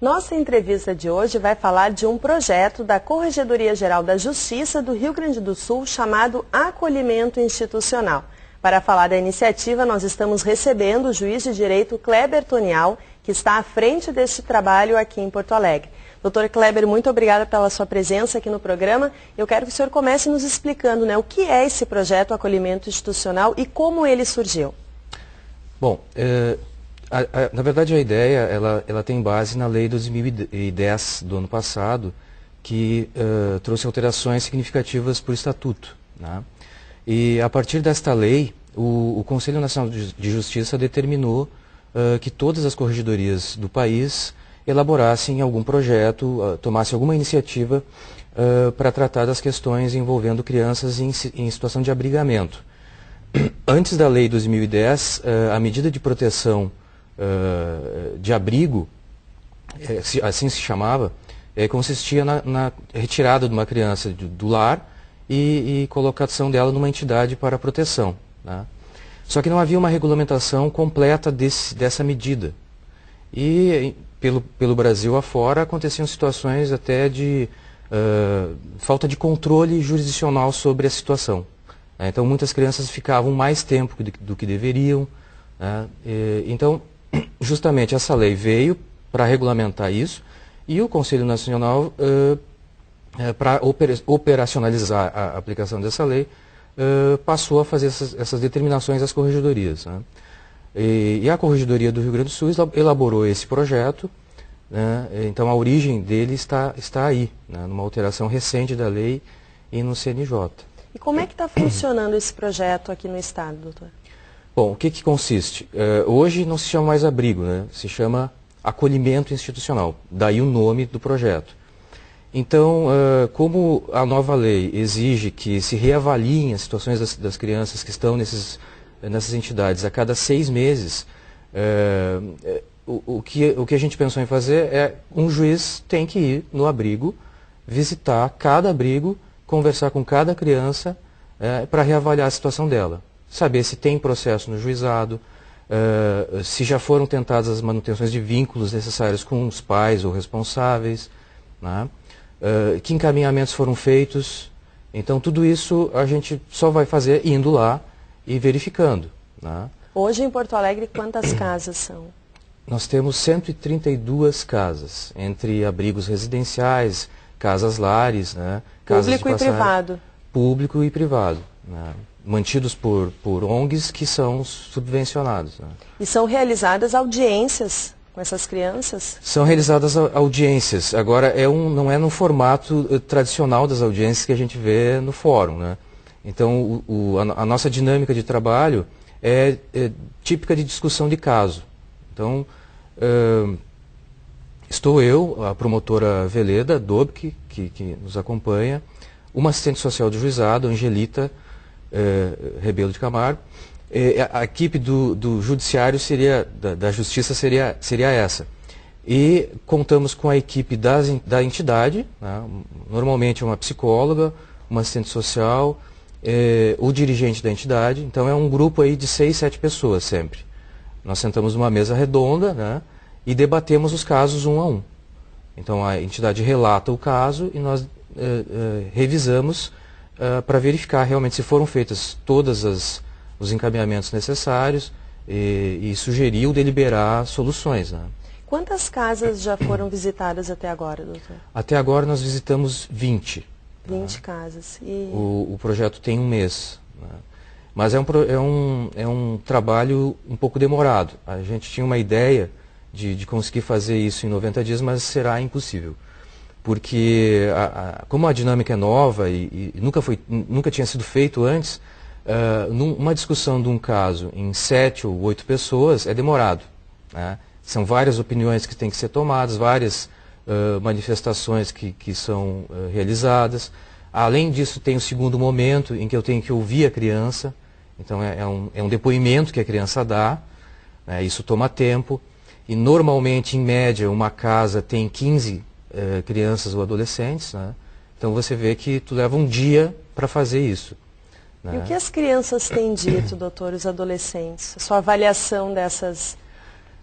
Nossa entrevista de hoje vai falar de um projeto da Corregedoria Geral da Justiça do Rio Grande do Sul chamado Acolhimento Institucional. Para falar da iniciativa, nós estamos recebendo o juiz de direito Kleber Tonial, que está à frente deste trabalho aqui em Porto Alegre. Doutor Kleber, muito obrigada pela sua presença aqui no programa. Eu quero que o senhor comece nos explicando, o que é esse projeto Acolhimento Institucional e como ele surgiu. Bom, na verdade a ideia ela tem base na lei 2010 do ano passado, que trouxe alterações significativas para o estatuto, né? E a partir desta lei, o Conselho Nacional de Justiça determinou que todas as corregedorias do país elaborassem algum projeto, tomassem alguma iniciativa para tratar das questões envolvendo crianças em situação de abrigamento. Antes da lei 2010, a medida de proteção de abrigo, assim se chamava, consistia na retirada de uma criança do lar e colocação dela numa entidade para proteção, né? Só que não havia uma regulamentação completa dessa medida. E pelo Brasil afora aconteciam situações até de falta de controle jurisdicional sobre a situação. Então muitas crianças ficavam mais tempo do que deveriam, né? Então justamente essa lei veio para regulamentar isso e o Conselho Nacional, para operacionalizar a aplicação dessa lei, passou a fazer essas determinações às corregedorias, né? E a Corregedoria do Rio Grande do Sul elaborou esse projeto, né? Então a origem dele está aí, né? Numa alteração recente da lei e no CNJ. E como é que está funcionando esse projeto aqui no estado, doutor? Bom, o que consiste? Hoje não se chama mais abrigo, né? Se chama acolhimento institucional, daí o nome do projeto. Então, como a nova lei exige que se reavaliem as situações das crianças que estão nessas entidades a cada 6 meses, o que a gente pensou em fazer é um juiz tem que ir no abrigo, visitar cada abrigo, conversar com cada criança para reavaliar a situação dela. Saber se tem processo no juizado, se já foram tentadas as manutenções de vínculos necessários com os pais ou responsáveis, né? Que encaminhamentos foram feitos. Então tudo isso a gente só vai fazer indo lá e verificando, né? Hoje em Porto Alegre quantas casas são? Nós temos 132 casas, entre abrigos residenciais, casas-lares, né? Público e privado. Público e privado, né? Mantidos por ONGs que são subvencionados, né? E são realizadas audiências com essas crianças? São realizadas audiências. Agora, não é no formato tradicional das audiências que a gente vê no fórum, né? Então, a nossa dinâmica de trabalho é típica de discussão de caso. Então, estou eu, a promotora Veleda Dobke, que nos acompanha, uma assistente social do juizado, Angelita Rebelo de Camargo. A equipe do judiciário da justiça seria essa. E contamos com a equipe da entidade, né? Normalmente uma psicóloga, uma assistente social, o dirigente da entidade. Então é um grupo aí de 6, 7 pessoas sempre. Nós sentamos numa mesa redonda, né? E debatemos os casos um a um. Então a entidade relata o caso e nós revisamos para verificar realmente se foram feitas todas os encaminhamentos necessários e sugerir ou deliberar soluções, né? Quantas casas já foram visitadas até agora, doutor? Até agora nós visitamos 20. 20 casas. E... O projeto tem 1 mês, né? Mas é um trabalho um pouco demorado. A gente tinha uma ideia de conseguir fazer isso em 90 dias, mas será impossível. Porque como a dinâmica é nova e nunca tinha sido feito antes, uma discussão de um caso em 7 ou 8 pessoas é demorado, né? São várias opiniões que têm que ser tomadas, várias manifestações que são realizadas. Além disso, tem o segundo momento em que eu tenho que ouvir a criança. Então é um depoimento que a criança dá, né? Isso toma tempo. E normalmente, em média, uma casa tem 15 crianças ou adolescentes, né? Então você vê que tu leva um dia para fazer isso, né? E o que as crianças têm dito, doutor, os adolescentes? A sua avaliação dessas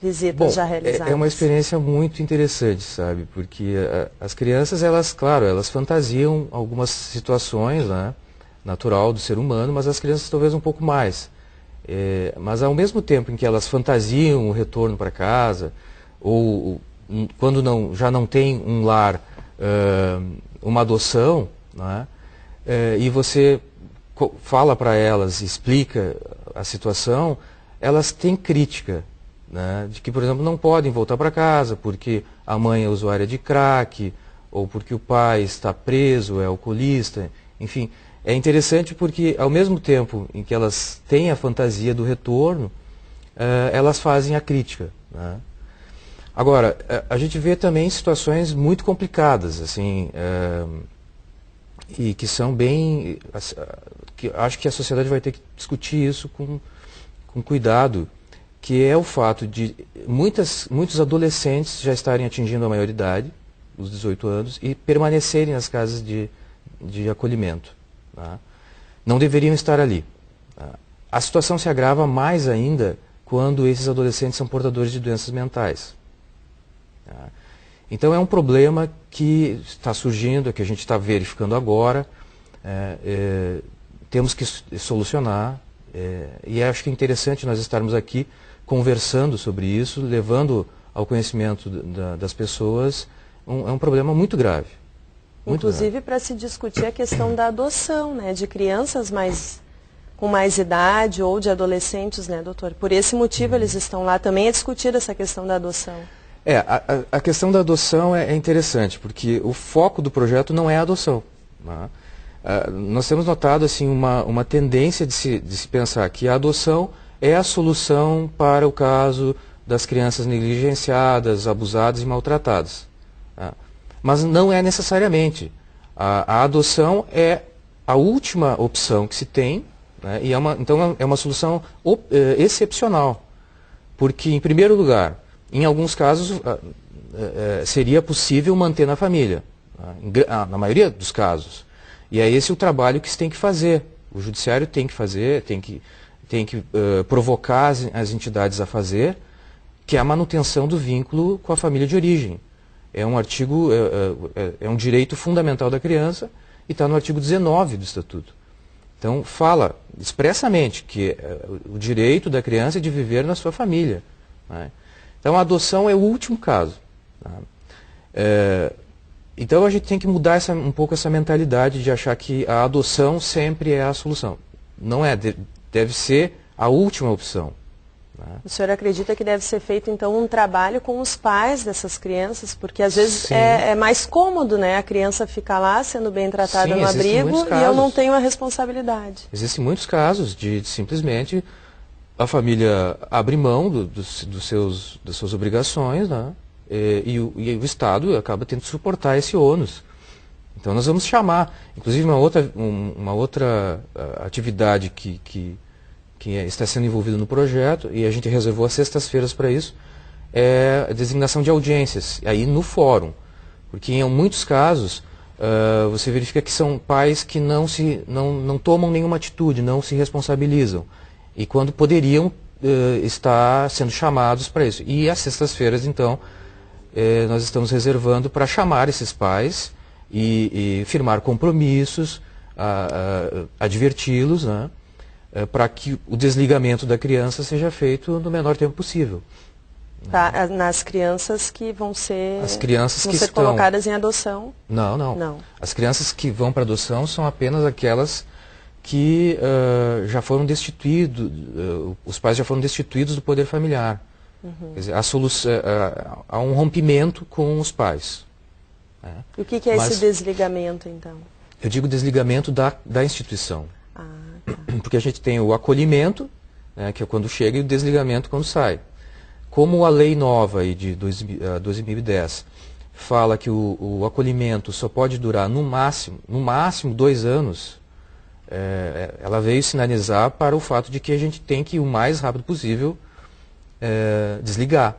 visitas já realizadas? É uma experiência muito interessante, sabe? Porque as crianças, elas, claro, elas fantasiam algumas situações, né? Natural do ser humano, mas as crianças talvez um pouco mais. Mas ao mesmo tempo em que elas fantasiam o retorno para casa, ou quando já não tem um lar, uma adoção, né? E você fala para elas, explica a situação, elas têm crítica, né? De que, por exemplo, não podem voltar para casa porque a mãe é usuária de crack, ou porque o pai está preso, é alcoolista, enfim. É interessante porque, ao mesmo tempo em que elas têm a fantasia do retorno, elas fazem a crítica, né? Agora, a gente vê também situações muito complicadas, assim, e que são bem... que acho que a sociedade vai ter que discutir isso com cuidado, que é o fato de muitos adolescentes já estarem atingindo a maioridade, os 18 anos, e permanecerem nas casas de acolhimento. Tá? Não deveriam estar ali. Tá? A situação se agrava mais ainda quando esses adolescentes são portadores de doenças mentais. Tá? Então é um problema que está surgindo, que a gente está verificando agora, temos que solucionar, e acho que é interessante nós estarmos aqui conversando sobre isso, levando ao conhecimento das pessoas. É um problema muito grave. Inclusive para se discutir a questão da adoção, né, de crianças com mais idade ou de adolescentes, né, doutor? Por esse motivo eles estão lá também a discutir essa questão da adoção. A questão da adoção é interessante, porque o foco do projeto não é a adoção. Né? Nós temos notado assim, uma tendência de se pensar que a adoção é a solução para o caso das crianças negligenciadas, abusadas e maltratadas. Tá? Mas não é necessariamente. A adoção é a última opção que se tem, né? E então é uma solução excepcional. Porque, em primeiro lugar, em alguns casos seria possível manter na família, na maioria dos casos. E é esse o trabalho que se tem que fazer. O judiciário tem que fazer, tem que provocar as entidades a fazer, que é a manutenção do vínculo com a família de origem. É um artigo, é um direito fundamental da criança e está no artigo 19 do Estatuto. Então, fala expressamente que o direito da criança é de viver na sua família. Né? Então, a adoção é o último caso. Tá? Então, a gente tem que mudar um pouco essa mentalidade de achar que a adoção sempre é a solução. Não é, deve ser a última opção. O senhor acredita que deve ser feito, então, um trabalho com os pais dessas crianças? Porque, às vezes, é mais cômodo, né? A criança ficar lá sendo bem tratada no abrigo e eu não tenho a responsabilidade. Existem muitos casos de simplesmente a família abre mão das suas obrigações, né? E o Estado acaba tendo que suportar esse ônus. Então, nós vamos chamar, inclusive, uma outra atividade que está sendo envolvido no projeto, e a gente reservou as sextas-feiras para isso, é a designação de audiências, aí no fórum. Porque em muitos casos, você verifica que são pais que não tomam nenhuma atitude, não se responsabilizam. E quando poderiam estar sendo chamados para isso. E às sextas-feiras, então, nós estamos reservando para chamar esses pais e firmar compromissos, adverti-los, né? Para que o desligamento da criança seja feito no menor tempo possível. Tá, nas crianças que vão ser, ser colocadas em adoção? Não. As crianças que vão para adoção são apenas aquelas que já foram destituídos, os pais já foram destituídos do poder familiar. Uhum. Quer dizer, há um rompimento com os pais. Né? E o que é esse desligamento, então? Eu digo desligamento da instituição. Tá. Porque a gente tem o acolhimento, né, que é quando chega, e o desligamento quando sai. Como a lei nova aí de 2010 fala que o acolhimento só pode durar no máximo 2 anos, ela veio sinalizar para o fato de que a gente tem que, o mais rápido possível, desligar.